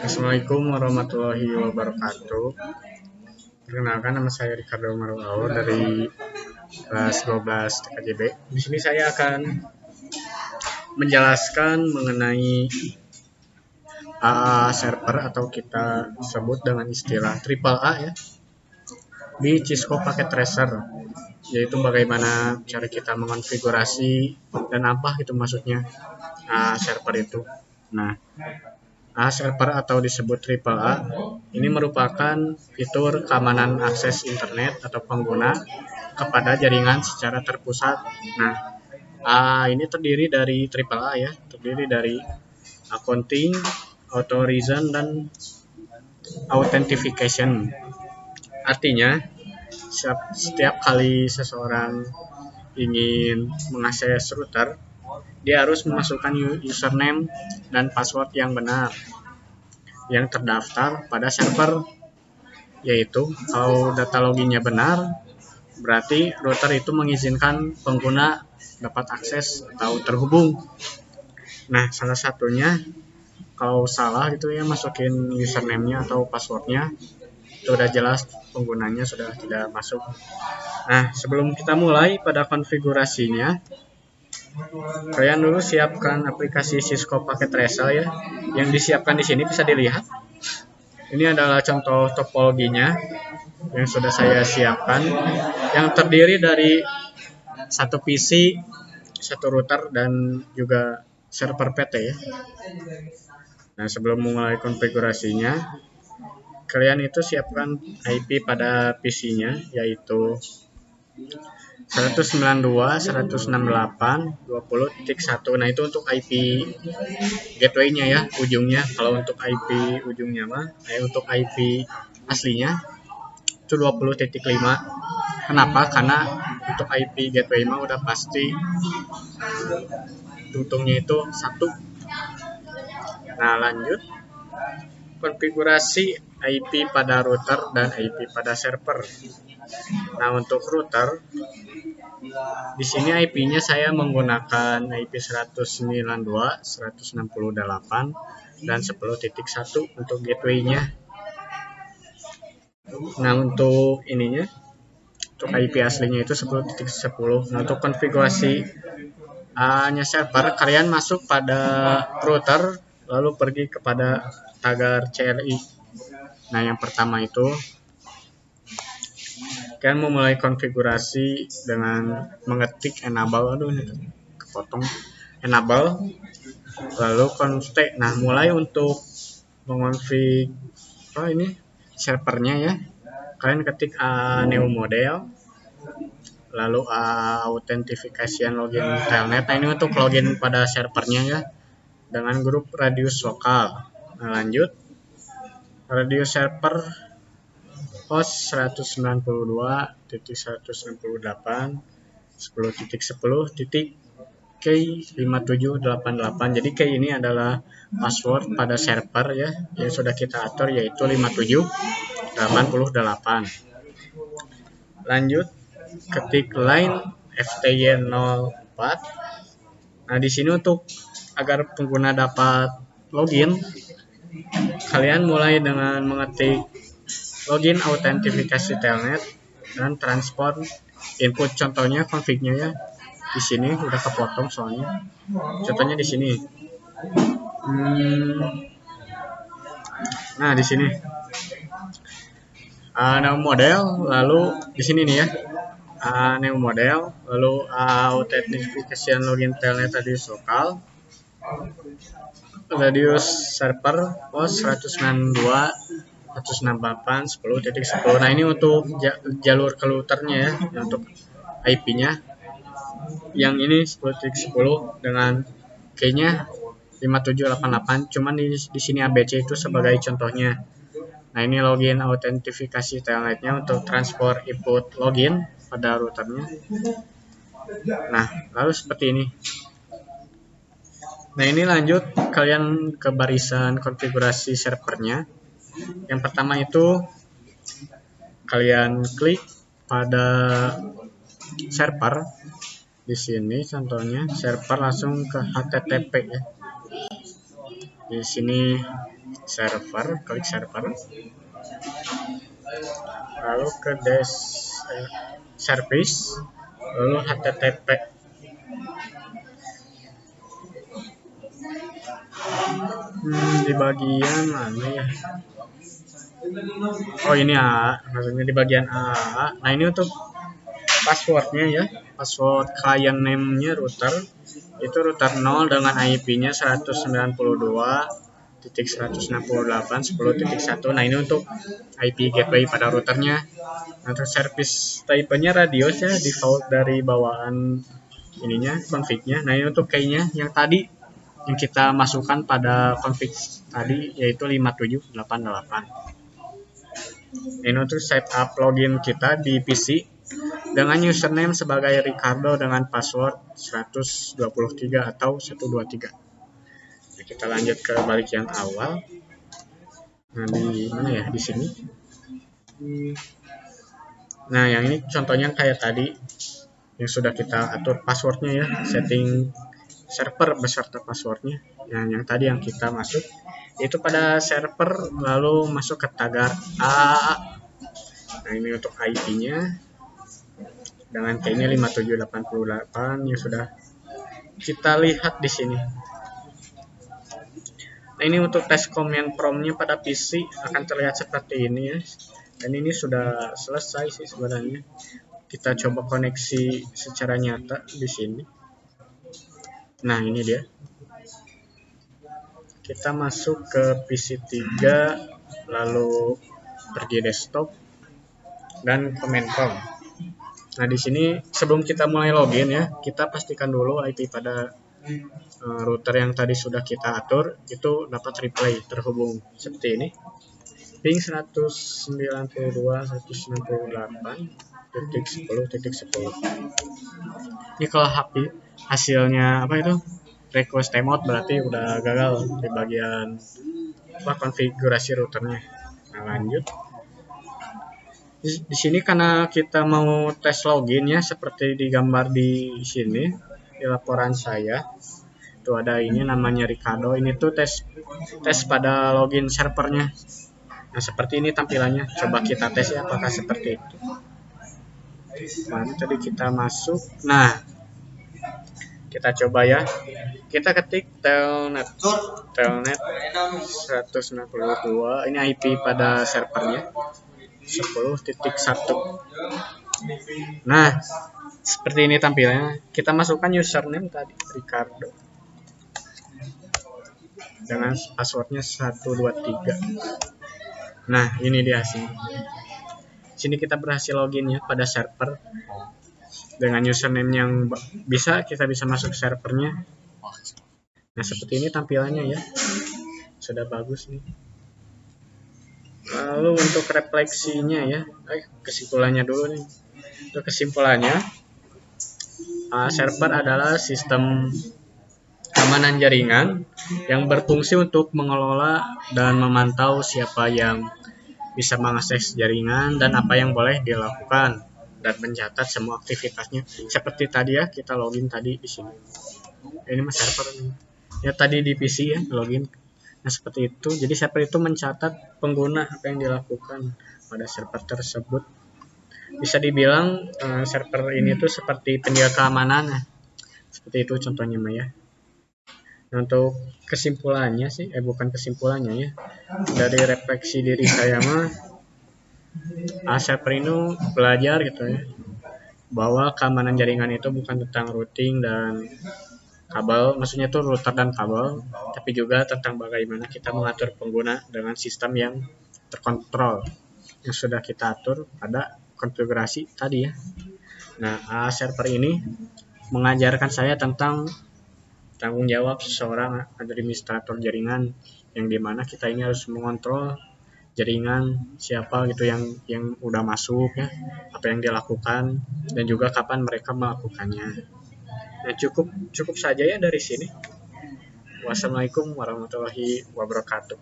Assalamualaikum warahmatullahi wabarakatuh. Perkenalkan, nama saya Ricardo Marwao dari kelas 12 TKJB. Di sini saya akan menjelaskan mengenai AA server atau kita sebut dengan istilah triple A ya di Cisco Packet Tracer, yaitu bagaimana cara kita mengonfigurasi dan apa itu maksudnya AA server itu. Nah, AA server atau disebut triple A ini merupakan fitur keamanan akses internet atau pengguna kepada jaringan secara terpusat. Nah, A ini terdiri dari triple A ya, terdiri dari accounting, authorization, dan authentication. Artinya, setiap kali seseorang ingin mengakses router, dia harus memasukkan username dan password yang benar yang terdaftar pada server, yaitu kalau data loginnya benar, berarti router itu mengizinkan pengguna dapat akses atau terhubung. Nah, salah satunya kalau salah gitu ya, masukin username-nya atau password-nya, itu udah jelas penggunanya sudah tidak masuk. Nah, sebelum kita mulai pada konfigurasinya, kalian dulu siapkan aplikasi Cisco Packet Tracer ya. Yang disiapkan di sini bisa dilihat. Ini adalah contoh topologinya yang sudah saya siapkan, yang terdiri dari satu PC, satu router, dan juga server PT ya. Nah, sebelum mulai konfigurasinya, kalian itu siapkan IP pada PC-nya, yaitu 192.168.20.1. Nah, itu untuk IP gateway-nya ya, ujungnya. Kalau untuk IP ujungnya mah, untuk IP aslinya itu 20.5. Kenapa? Karena untuk IP gateway mah udah pasti tungtungnya itu 1. Nah, lanjut konfigurasi IP pada router dan IP pada server. Nah, untuk router di sini IP-nya saya menggunakan IP 192, 168, dan 10.1 untuk gateway-nya. Nah, untuk ininya, untuk IP aslinya itu 10.10. Nah, untuk konfigurasi A-nya server, kalian masuk pada router, lalu pergi kepada tagar CLI. Nah, yang pertama itu kalian memulai konfigurasi dengan mengetik enable, ini kepotong, enable, lalu config. Nah, mulai untuk mengonfig ini servernya ya, kalian ketik new model, lalu authentication login telnet. Nah, ini untuk login pada servernya ya, dengan grup radius lokal. Nah, lanjut radius server host 192.168.10.10.K5788. Jadi key ini adalah password pada server ya, yang sudah kita atur, yaitu 5788. Lanjut ketik line FTY04. Nah, di sini untuk agar pengguna dapat login, kalian mulai dengan mengetik login autentifikasi telnet dan transport input. Contohnya config-nya ya. Di sini udah kepotong soalnya. Contohnya di sini. Nah, di sini. New model, lalu di sini nih ya. New model, lalu authentication login telnet radius lokal, radius server host 192.168.10.10. Nah, ini untuk jalur ke routernya ya, untuk IP-nya. Yang ini 10.10 dengan key-nya 5788. Cuman di sini ABC itu sebagai contohnya. Nah, ini login autentifikasi telnetnya untuk transport input login pada routernya. Nah, lalu seperti ini. Nah, ini lanjut kalian ke barisan konfigurasi servernya. Yang pertama itu kalian klik pada server. Di sini contohnya server, langsung ke HTTP ya. Di sini server, klik server, lalu ke service, lalu http. Di bagian mana ya? Oh ini A, maksudnya di bagian A. Nah ini untuk passwordnya ya, password client name-nya router itu router 0 dengan IP-nya 192.168.10.1. Nah ini untuk IP gateway pada routernya. Nah, untuk service type-nya radius ya, default dari bawaan ininya, config-nya. Nah ini untuk key-nya yang tadi yang kita masukkan pada config tadi yaitu 5788. Ini untuk setup login kita di PC dengan username sebagai Ricardo dengan password 123 atau 123. Nah, kita lanjut ke balik yang awal. Nah, di mana ya? Di sini. Nah, yang ini contohnya kayak tadi yang sudah kita atur passwordnya ya, setting server beserta passwordnya. Yang tadi yang kita masuk itu pada server lalu masuk ke tagar A. Nah, ini untuk IP-nya dengan key-nya 5788 yang sudah kita lihat di sini. Nah, ini untuk tes command prompt-nya pada PC akan terlihat seperti ini ya. Dan ini sudah selesai sih sebenarnya. Kita coba koneksi secara nyata di sini. Nah, ini dia. Kita masuk ke PC 3 lalu pergi desktop dan command prompt. Nah, di sini sebelum kita mulai login ya, kita pastikan dulu IP pada router yang tadi sudah kita atur itu dapat replay terhubung seperti ini. Ping 192.168.10.10. Ini kalau hasilnya apa itu? Request timeout berarti udah gagal di bagian konfigurasi routernya. Nah, lanjut. Di sini karena kita mau tes login ya seperti digambar di sini di laporan saya. Itu ada ini namanya Ricardo. Ini tuh tes pada login servernya. Nah, seperti ini tampilannya. Coba kita tes ya apakah seperti itu. Mana tadi kita masuk. Nah, kita coba ya. Kita ketik telnet 192. Ini IP pada servernya 10.1. Nah, seperti ini tampilannya. Kita masukkan username tadi Ricardo dengan passwordnya 123. Nah, ini dia hasilnya. Sini kita berhasil login ya pada server dengan username yang kita bisa masuk servernya. Nah, seperti ini tampilannya ya. Sudah bagus nih. Lalu untuk refleksinya ya, kesimpulannya dulu nih. Untuk kesimpulannya, server adalah sistem keamanan jaringan yang berfungsi untuk mengelola dan memantau siapa yang bisa mengakses jaringan dan apa yang boleh dilakukan dan mencatat semua aktivitasnya. Seperti tadi ya, kita login tadi di sini. Ini mas server nih. Ya tadi di PC ya login. Nah, seperti itu. Jadi server itu mencatat pengguna apa yang dilakukan pada server tersebut. Bisa dibilang server ini tuh seperti penjaga keamanan. Seperti itu contohnya Maya. Nah, untuk kesimpulannya sih, bukan kesimpulannya ya. Dari refleksi diri saya mah, server ini belajar gitu ya. Bahwa keamanan jaringan itu bukan tentang routing dan kabel, maksudnya itu router dan kabel, tapi juga tentang bagaimana kita mengatur pengguna dengan sistem yang terkontrol yang sudah kita atur pada konfigurasi tadi ya. Nah, server ini mengajarkan saya tentang tanggung jawab seseorang administrator jaringan, yang dimana kita ini harus mengontrol jaringan siapa gitu yang udah masuk ya, apa yang dilakukan dan juga kapan mereka melakukannya. Nah, cukup saja ya dari sini. Wassalamualaikum warahmatullahi wabarakatuh.